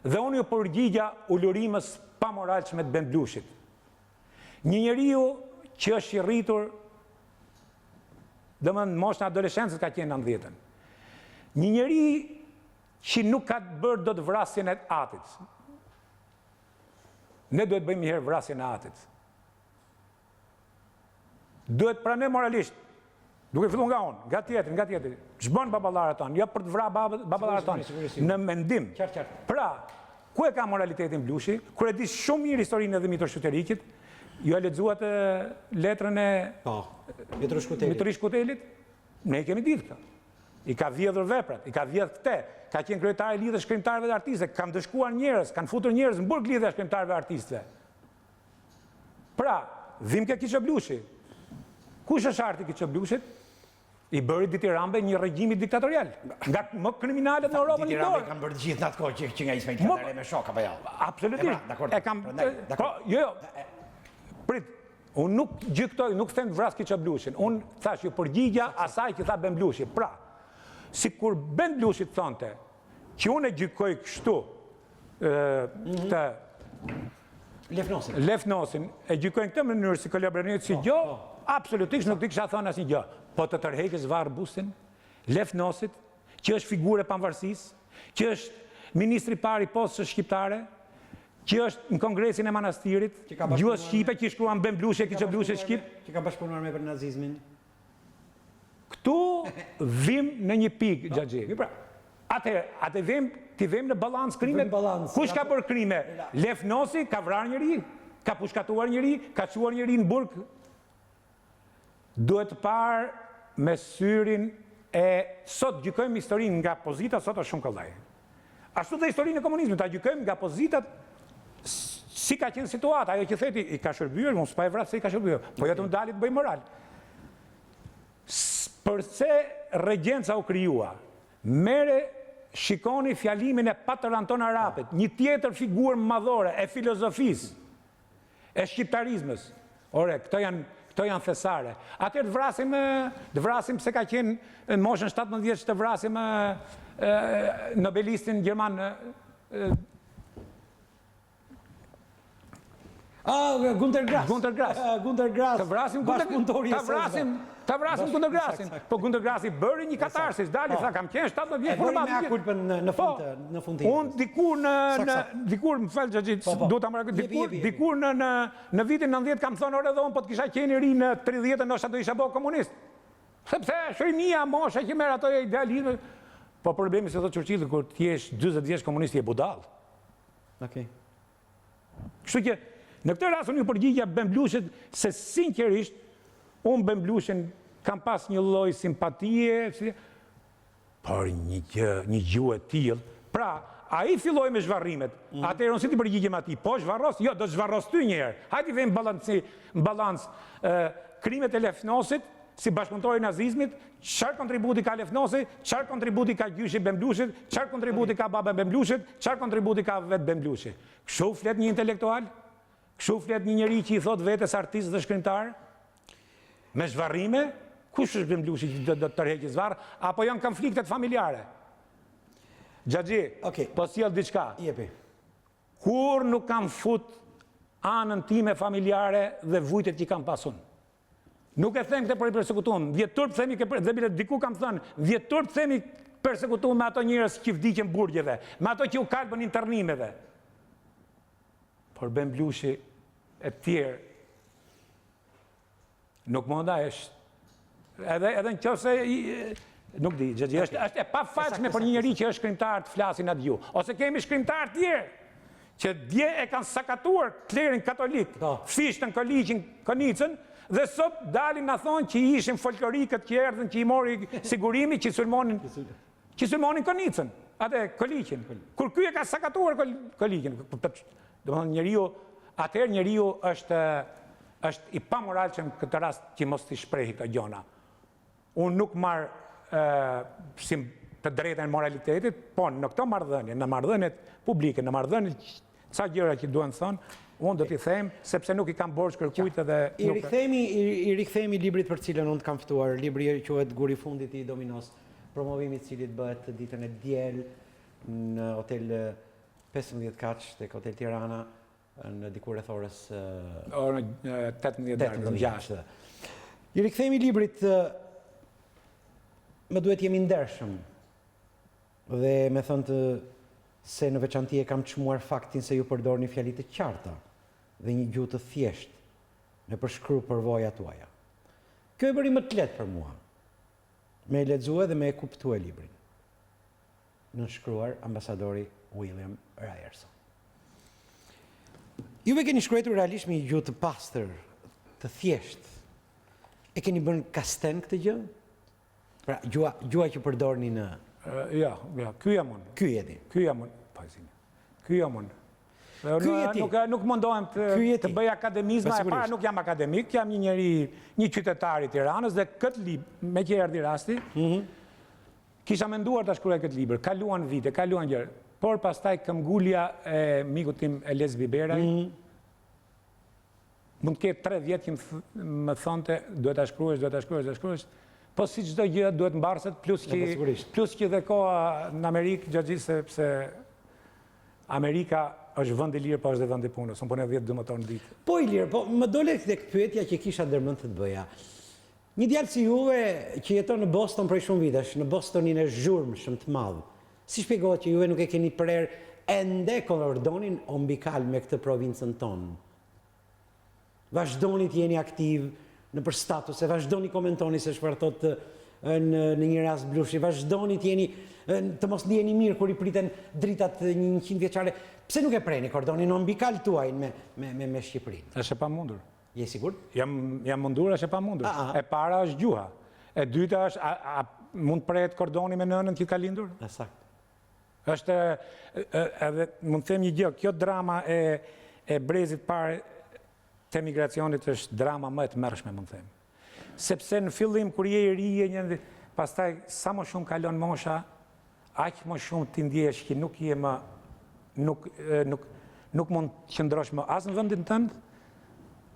Dhe unë ju përgjigja ullërimës pa moralshme të Ben Blushit. Një njeriu që është i rritur, dhe më në moshën e adoleshencës ka qenë në 90-ën. Një njeri që nuk ka bërë do të vrasjen e atit. Ne duhet bëjmë njëherë vrasjen e atit. Duhet pranoj moralisht, duke fillu nga unë, nga tjetër. Ç'bën baballarët tonë, jo për të vrarë baballarët tonë, në mendim. Pra, ku e ka moralitetin Blushi? Kur e di shumë mirë historinë edhe Mitër Shuterikit, ju e lexuat letrën e Mitër Shkutelit? Ne i kemi ditë këtë. I ka vjedhur veprat, i ka vjedhur këtë, ka qenë kryetari i lidhjes shkrimtarëve dhe artistëve, kanë dëshkuar njerëz, kanë futur njerëz në burg lidhja shkrimtarëve dhe artistëve. Pra, vim ke Kiço Blushi. Kush është arti Kiço Blushit? I bëri Diti Rambe një regjimi diktatorial. Nga më kriminalet në Europën Diti Rambe kanë bërë gjithë në atë kohë që nga Ismail Kadare me shok apo jo? Absolutisht. E kam jo. Prit, unë nuk gjyktoj, nuk them vras Kiço Blushin. Unë thash ju përgjigja asaj që tha Ben Blushi. Pra, si kur Ben Blushi thonte që unë e gjykoj kështu të Lefnosin, e gjykojnë këtë mënyrë si kolaboranit si gjo, absolutisht nuk di kisha thonë asnjë gjë. Po të tërheqës Varr Bustin, Lefnosit, që është figurë e pavarësisë, që është ministri parë i postës shqiptare, që është në kongresin e manastirit, gjuhës shqipe që i shkruan Ben Blushi, Kiço Blushi shqip. Që ka bashkëpunuar me për nazizmin. Këtu vim në një pikë, Xhaxhi. Atë vim në balancë krimet. Kush ka bërë krime? Lefnosi ka vrarë njëri, ka pushkatuar njëri, ka çuar njëri në burg. Duhet të parë me syrin e sot gjykojmë historinë nga pozita, sot është shumë kollaj. Ashtu dhe historinë e komunizmit, ta gjykojmë nga pozitat si ka qenë situata, ajo që theti i ka shërbyer, mos pa e vrasë se i ka shërbyer, po jo të më dalit bëj moral. Përse regjenca u krijua? Mere shikoni fjalimin e Patër Anton Arapit, një tjetër figurë madhore e filozofisë, e shqiptarizmës. Ore, këto janë thesare. Atër të vrasim se ka qenë në moshën 17 vjeç të vrasim nobelistin gjerman Gunter Grass. Gunter Grass. Të vrasim Gunter Grassin. Po Gunter Grassi bëri një katarsis, dali tha kam qenë 17 vjeç për me akulpën në fund. Unë dikur më fal Xhaxhi, duhet ta marrë dikur në vitin 90 kam thonë ore dhe unë po të kisha qenë i ri në 30 ndoshta do isha bërë komunist. Sepse shënia mosha që merr ato idealizme. Po problemi se thotë Churchilli kur ti je 40 vjeç komunist je budall. Okej. Kështu që në këtë rast unë ju përgjigja Ben Blushit se sinqerisht unë Ben Blushin kam pas një lloj simpatie, por një gjuhë e tillë. Pra, ai filloi me zhvarrimet. Atëherë unë si ti përgjigjem atij? Po zhvarros? Jo, do të zhvarros ty një herë. Hajde vëmë balancë krimet e Lefnosit si bashkëpunëtori i nazizmit, çfarë kontributi ka Lefnosi, çfarë kontributi ka gjyshi Ben Blushit, çfarë kontributi ka baba Ben Blushit, çfarë kontributi ka vet Ben Blushi. Kështu flet një intelektual? Kështu flet një njeri që i thot vetes artist dhe shkrimtar? Me zhvarrime? Kush është Ben Blushi që do të tërheqë zvarr? Apo janë konfliktet familjare? Xhaxhi, po sjell diçka. Jepi. Kur nuk kam fut anën time familjare dhe vujtet që kam pasun. Nuk e them këtë për i persekutuar. Vjetur themi dhe bile diku kam thënë, vjetur themi persekutuar me ato njerëz që vdiqën burgjeve, me ato që u kalbën internimeve. Por Ben Blushi e tjerë nuk më është edhe në qëse nuk di, Xhaxhi, është e pafajshme për një njeri që është shkrimtar të flasin atë gjuhë. Ose kemi shkrimtar tjerë që dje e kanë sakatuar klerin katolik, fishtën Koliqin, Konicën, dhe sot dalin na thonë që ishin folklorikët që erdhën që i mori sigurimi që sulmonin Konicën, atë Koliqin. Kur ky e ka sakatuar Koliqin, domethënë njeriu, atëherë njeriu është është i pamoral që në këtë rast që mos t'i shprehi këto gjona. Unë nuk marr si të drejtën e moralitetit, po në këto marrëdhënie, në marrëdhëniet publike, në marrëdhëniet ca gjëra që duhen thonë, unë do t'i them, sepse nuk i kam borxh kërkujt edhe... I rikthehemi librit për cilën unë të kam ftuar, libri quhet Guri i fundit i Dominos, promovimi i cilit bëhet ditën e diel në hotel 15 kaç tek Hotel Tirana, në diku rreth orës 18 darkë, 6. I rikthehemi librit, më duhet jemi ndershëm, dhe me thënë të se në veçanti e kam çmuar faktin se ju përdorni fjali të qarta dhe një gjuhë të thjeshtë me përshkru përvoja tuaja. Kjo e bëri më të lehtë për mua, me e lexue dhe me e kuptue librin. Nënshkruar ambasadori William Ryerson. Juve keni shkruar realisht me një gjuhë të pastër, të thjeshtë. E keni bën kasten këtë gjë? Pra, gjua që përdorni në... Ja, ky jam unë. Ky jeti. Ky jam unë. Ky jam unë. Ky jeti. Nuk mundohem të bëj akademizma, e para nuk jam akademik, jam një njeri, një qytetar i Tiranës, dhe këtë libër, me që erdhi rasti, kisha menduar të shkruaj këtë libër, kaluan vite, kaluan gjërë, por pastaj këmbgulja e miku tim Eles Biberaj, mund të ketë 3 vjetë që më thonte, duhet ta shkruash, po si çdo gjë duhet mbarset, plus që dhe koha në Amerikë, gjëgji sepse Amerika është vend i lirë, po është dhe vend i punës, unë punë 10-12 orë në ditë. Po i lirë, po më dole tek pyetja që kisha ndërmend të bëja. Një djalë si juve që jeton në Boston prej shumë vitesh, në Bostonin e zhurmshëm të madh, si shpjegohet që juve nuk e keni prerë ende kordonin ombikal me këtë provincën tonë? Vazhdoni të jeni aktiv në për statuse, vazhdoni komentoni se çfarë thotë në një rast Blushi, vazhdoni të jeni të mos ndiheni mirë kur i priten dritat 100 vjeçare. Pse nuk e preni kordonin ombikal tuaj me Shqipërinë? Është e pamundur. Je sigurt? Jam mundur, është e pamundur. E para është gjuha. E dyta është mund prehet kordoni me nënën që ka lindur? Saktë. Është edhe mund të them një gjë, kjo drama e brezit parë të emigracionit është drama më e tmerrshme, mund të them. Sepse në fillim kur je i ri, pastaj sa më shumë kalon mosha, aq më shumë ti ndjehesh që nuk je më nuk mund të qëndrosh më as në vendin tënd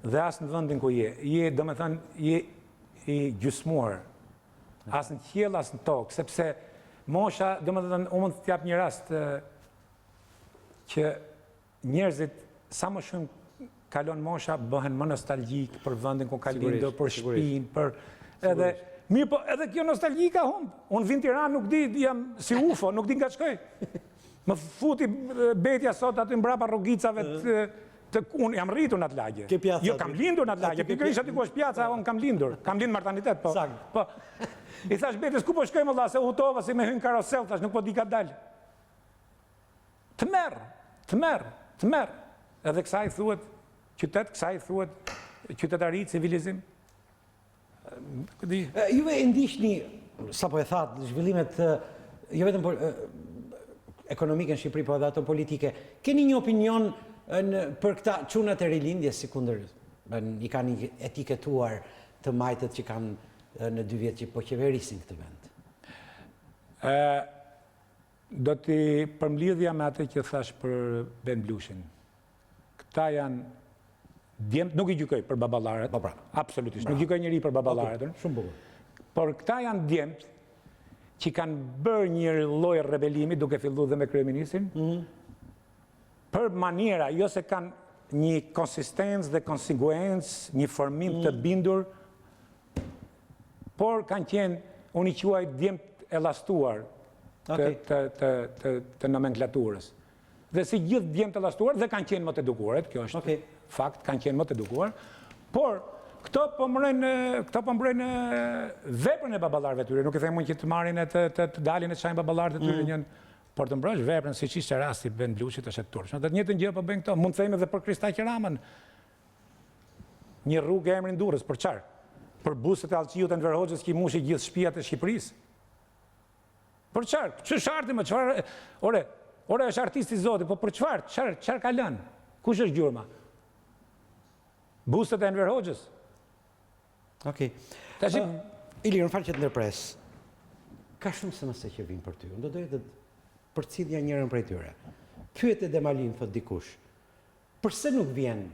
dhe as në vendin ku je. Je, domethënë, je i gjysmuar. As në qiell, as në tokë, sepse mosha, domethënë, unë mund të jap një rast që njerëzit sa më shumë kalon mosha, bëhen më nostalgjik për vendin ku ka lindur, për shtëpinë, për edhe mirë, po edhe kjo nostalgji ka humb. Unë vin Tiranë, nuk di, jam si UFO, nuk di nga shkoj. Më futi betja sot aty mbrapa rrugicave unë jam rritur në atë lagje. Jo, kam lindur në atë lagje. Pikërisht aty ku është pjaca, unë kam lindur. Kam lindur martanitet, po. Po. I thash betjes, ku po shkojmë valla, se hutova si me hyn karosel, thash nuk po di ka dal. Të merr. Edhe kësaj thuhet qytet, kësaj thuhet qytetari, civilizim. Juve e ndihni, sapo e thatë, zhvillimet jo vetëm ekonomike në Shqipëri, po edhe ato politike. Keni një opinion për këta çunat e rilindjes, sikundër i kanë etiketuar të majtët që kanë në 2 vjet që po qeverisin këtë vend? Do t'i përmlidhja me atë që thash për Ben Blushin. Këta janë djemt, nuk i gjykoj për baballarët, absolutisht, nuk gjykoj njëri për baballarët. Shumë bukur. Por këta janë djemt që kanë bërë një lloj rebelimi, duke filluar dhe me kryeministrin, për maniera, jo se kanë një konsistencë dhe konsekuencë, një formim të bindur, por kanë qenë, unë i quaj djemt elastuar të nomenklaturës. Dhe si gjithë djemt elastuar, dhe kanë qenë më të edukuar, kjo është fakt, kanë qenë më të edukuar, por këto po mbrojnë veprën e baballarëve tyre, nuk e them unë që të marrin të dalin e të shajnë baballarët e tyre njën, por të mbrojsh veprën, siç ishte rasti Ben Blushit është e turpshme. Dhe të njëjtën gjë po bëjnë këto. Mund të themi edhe për Kristaq Ramën. Një rrugë e emrin Durrës, për çfarë? Për buzët e Allçiut e Enver Hoxhës që i mushi gjithë shtëpiat e Shqipërisë. Për çfarë? Ç'është arti më çfarë? Ore është artisti i Zotit, po për çfarë? Çfarë ka lënë? Kush është gjurma? Bustet e Enver Hoxhës. Okej. Tash Ilir, më falë që të ndërpres. Ka shumë SMS që vinë për ty. Unë do doja të përcjellja njërin prej tyre. Pyet e Demalin, thot dikush. Përse nuk vjen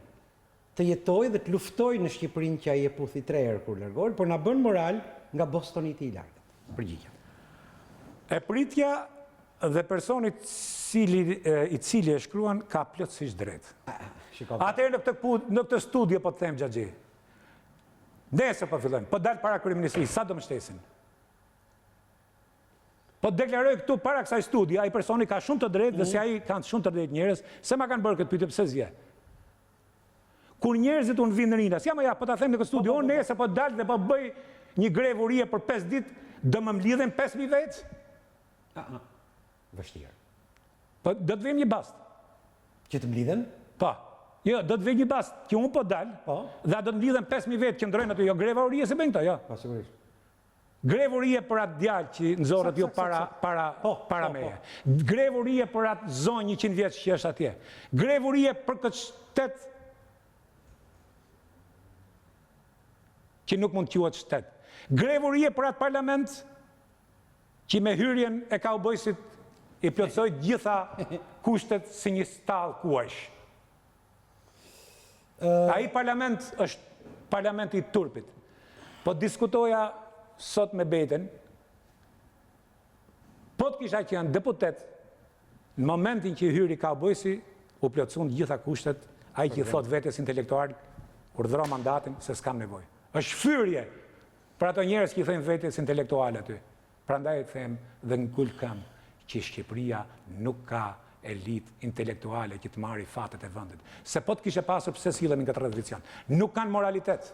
të jetoj dhe të luftoj në Shqipërinë që ai e puthi 3 herë kur largoi, por na bën moral nga Bostoniti i largët? Përgjigje. E pritja dhe personi i cili e shkruan ka plotësisht drejt. Atëherë në këtë studio po të them Xhaxhi. Nesër po fillojmë, po dal para kryeministrisë, sa do më shtesin? Po deklaroj këtu para kësaj studie, ai personi ka shumë të drejtë dhe se ai kanë shumë të drejtë njerëz, se ma kanë bërë këtë pyetje pse zje. Kur njerëzit unë vinë në Rinas, po ta them në këtë studio, unë nesër po dal dhe po bëj një grevurie për 5 ditë, do më mlidhen 5.000 vetë? Vështirë. Po do të vim një bast. Që të mlidhen? Po. Jo, do të vim një bast që unë po dal, dhe do të mlidhen 5.000 vetë që ndrojnë aty, jo grevurie se bëjnë këto, jo. Po, sigurisht. Grevurie për atë djalë që nxorret jo para meje. Grevurie për atë zonë 100 vjeç që është atje. Grevurie për këtë shtet që nuk mund të quhet shtet. Grevurie për atë parlament që me hyrjen e kaubojësit i plotësoi gjitha kushtet si një stall kuajsh. Ai parlament është parlamenti i turpit. Po diskutoja sot me Beten, po të kisha që janë deputet, në momentin që i hyri kaubojësi, u plotësuan gjitha kushtet, ai që thot vetes intelektual, urdhëro mandatin se s'kam nevojë. Është fyrje për ato njerëz që i thënë vetes intelektuale aty. Prandaj them dhe ngul kam që Shqipëria nuk ka elit intelektuale që të marri fatet e vendit. Se po të kishe pasur pse sillemi në këtë tradicion. Nuk kanë moralitet.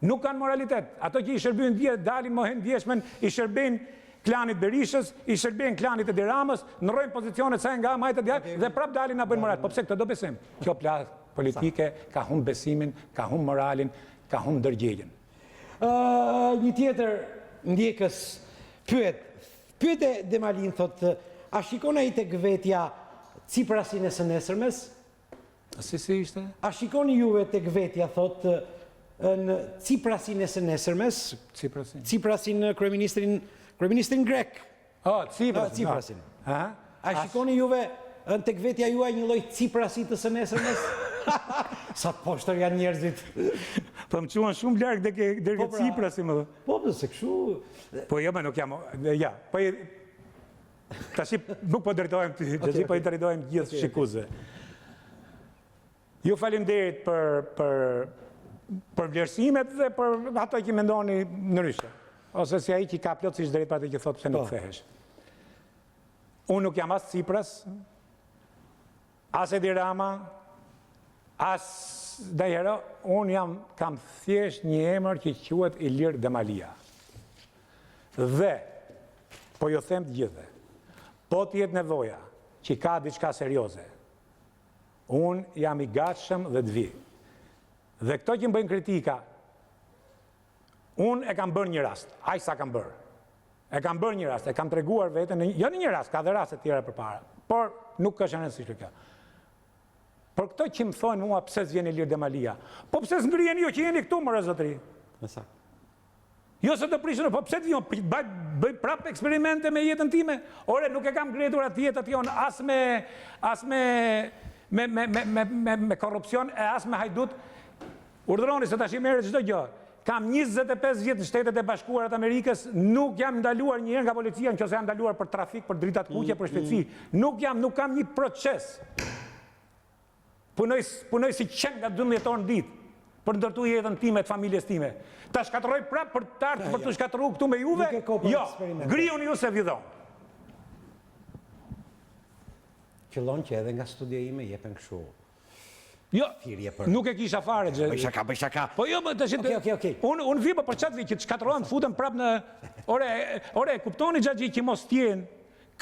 Nuk kanë moralitet. Ato që i shërbyn dje, dalin mohen djeshmen, i shërbyn klanit Berishës, i shërbyn klanit e Diramës, ndrojnë pozicionet sa nga majtë djalë dhe prap dalin na bëjnë moral. Po pse këtë do besim? Kjo plas politike ka humb besimin, ka humb moralin, ka humb ndërgjegjen. Një tjetër ndjekës pyet e Demalin, thot, a shikon ai tek vetja Ciprasin e së nesërmes? Si ishte? A shikoni juve tek vetja, thot, në Ciprasin e së nesërmes? Ciprasin, kryeministrin grek. Ciprasin. A shikoni juve tek vetja juaj një lloj Ciprasit të së nesërmes? Sa poshtër janë njerëzit. Po më quan shumë larg deri Ciprasi më. Po se kështu. Po jo, më nuk jam. Ja, po tash nuk po drejtohem ty, Xhaxhi, po i drejtohem gjithë shikuesve. Ju faleminderit për vlerësimet dhe për ato që mendoni ndryshe. Ose si ai që ka plotësisht drejt për atë që thotë pse nuk kthehesh. Unë nuk jam as Cipras, as Edi Rama, as Dajero, unë kam thjesht një emër që quhet Ilir Demalia. Dhe, po ju them të gjithë, po t'jetë nevoja që ka diçka serioze, unë jam i gatshëm dhe të vi. Dhe këto që më bëjnë kritika, unë e kam bërë një rast, aq sa kam bërë. E kam bërë një rast, e kam treguar veten, jo në një rast, ka dhe raste tjera përpara, por nuk është rëndësishme kjo. Por këto që më thonë mua pse s'vjen Ilir Demalia, po pse s'ngriheni jo që jeni këtu më zotëri? Jo se të prishën, po pse të vjen, bëj prap eksperimente me jetën time. Ore, nuk e kam ngritur atë jetën jon as me korrupsion e as me hajdut. Urdhëroni se tash i merret çdo gjë. Kam 25 vjet në Shtetet e Bashkuara të Amerikës, nuk jam ndaluar një herë nga policia nëse jam ndaluar për trafik, për drita të kuqe, për shpejtësi. Nuk kam një proces. Punoj si qen nga 12 orë në ditë për ndërtu jetën time të familjes time. Ta shkatërroj prapë për të ardhur për të shkatërruar këtu me juve? Jo, ngriuni ju se vidhon. Qëllon që edhe nga studia ime jepen kështu. Jo, nuk e kisha fare gjë. Bëj shaka. Po jo, më tash. Okej. Unë vi për çat vi që të shkatërrohem, futem prapë në ore, kuptoni Xhaxhi që mos t'jen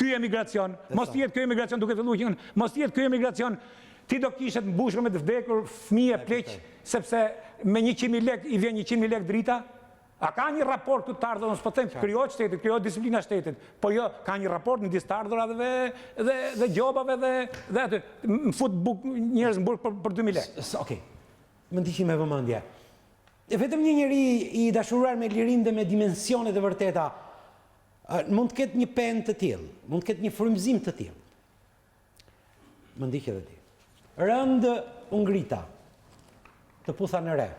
ky emigracion, mos t'jet ky emigracion duke filluar që mos t'jet ky emigracion. Ti do kishet mbushur me të vdekur, fëmijë pleq, sepse me 100.000 lekë i vjen 100.000 lekë drita? A ka një raport të ardhurën, s'po them, krijohet shtetit, krijohet disiplina shtetit, po jo, ka një raport në disë të ardhurave dhe gjobave dhe aty, më fut njerëz mburg për 2.000 lekë. Okej. më ndiqni me vëmendje. Vetëm një njeri i dashuruar me lirinë dhe me dimensionet e vërteta mund të ketë një penë të tillë, mund të ketë një frymëzim të tillë. Më ndiq edhe ti. Rënd u ngrita të putha në re,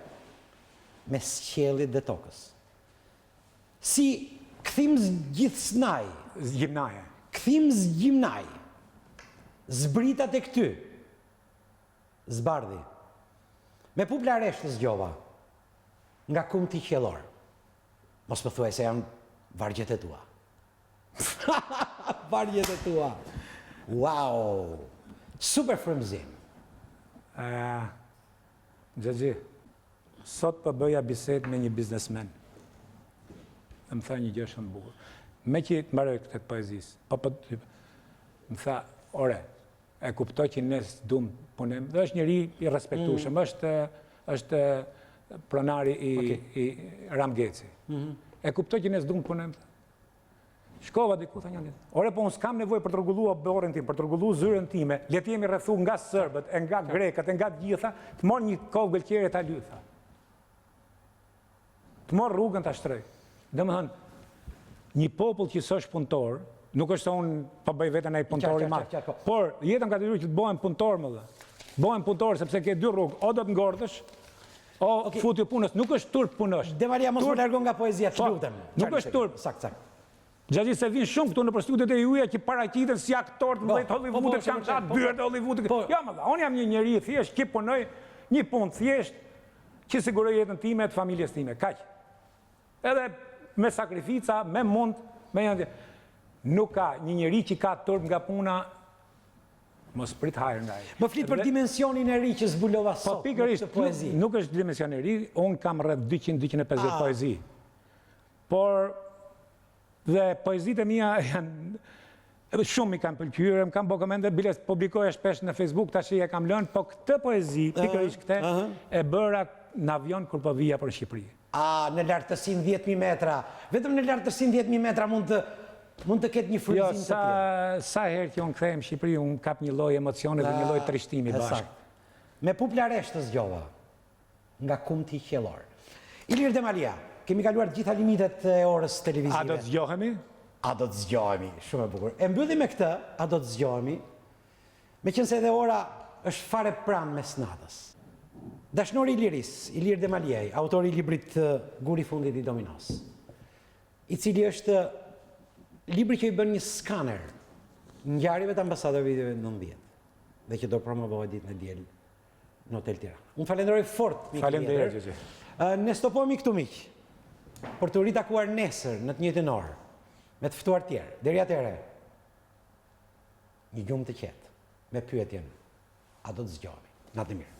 mes qiellit dhe tokës. Si kthim zgjithsnaj, Gjimnaje. kthim zgjimnaj, zbrita tek ty, zbardhi. Me pupla reshtë zgjova, nga kumti qiellor. Mos më thuaj se janë vargjet e tua. Vargjet e tua. Wow! Super frymëzim. Xhaxhi, sot po bëja bisedë me një biznesmen. Më tha një gjë shumë bukur. Me që të mbaroj këtë poezisë, më tha, ore, e kuptoj që ne s'dum punim. Dhe është njëri i respektueshëm, është pronari i Ram Geci. E kuptoj që ne s'dum punim. Shkova diku, tha njëri. Ore, po unë s'kam nevojë për të rregullua borën tim, për të rregulluar zyrën time, le të jemi rrethu nga serbët, e nga grekët, e nga të gjitha, të marr një kohë gëlqere ta lyj, tha. Të marr rrugën ta shtroj. Domethënë, një popull që s'është punëtor, nuk është se unë po bëj veten ai punëtor i madh, por jetën ka detyruar që të bëhen punëtor më dhe. Bëhen punëtor sepse ke dy rrugë, o do të ngordhësh, o futi punës, nuk është turp punosh. De Maria, mos më largon nga poezia, të lutem. Nuk është turp. Sakt. Xhaxhi se vinë shumë këtu në studiot e juaja që paraqiten si aktor të mëdhenj Hollywoodit, kanë çat dyert e Hollywoodit. Jo më dha, unë jam një njeri thjesht që punoj një punë thjesht që siguroj jetën time e të familjes time, kaq. Edhe me sakrifica, me mund, me janë. Nuk ka një njeri që ka turp nga puna, mos prit hajër nga ai. Më flit për dimensionin e ri që zbulova sot. Po pikërisht, nuk është dimension e ri, unë kam rreth 200-250 poezi. Por dhe poezitë e mia janë shumë i kanë pëlqyer, më kanë bërë komente, bile publikoja shpesh në Facebook, tash e kam lënë, po këtë poezi, pikërisht këtë, e bëra në avion kur po vija për Shqipëri. Në lartësinë 10.000 metra. Vetëm në lartësinë 10.000 metra mund të ketë një frymëzim të tillë. Sa herë që unë kthehem në Shqipëri, unë kap një lloj emocione dhe një lloj trishtimi bashkë. Me pupla reshtë zgjova nga kumti qiellor. Ilir Demalia, kemi kaluar gjitha limitet e orës televizive. A do të zgjohemi? A do të zgjohemi, shumë e bukur. E mbyllim me këtë, a do të zgjohemi, meqense edhe ora është fare pranë mes natës. Dashnori i liris, Ilir Demaliaj, autori i librit Guri fundit i Dominos, i cili është libri që i bën një skaner ngjarjeve të ambasadorëve 19 dhe që do promovohet ditën e diel në Hotel Tirana. Unë falenderoj fort mikë. Faleminderit. Ne stopohemi këtu miq për të ritakuar nesër në të njëjtën orë me të ftuar tjerë. Deri atëherë, një gjumë të qetë me pyetjen: a do të zgjohemi? Natë mirë.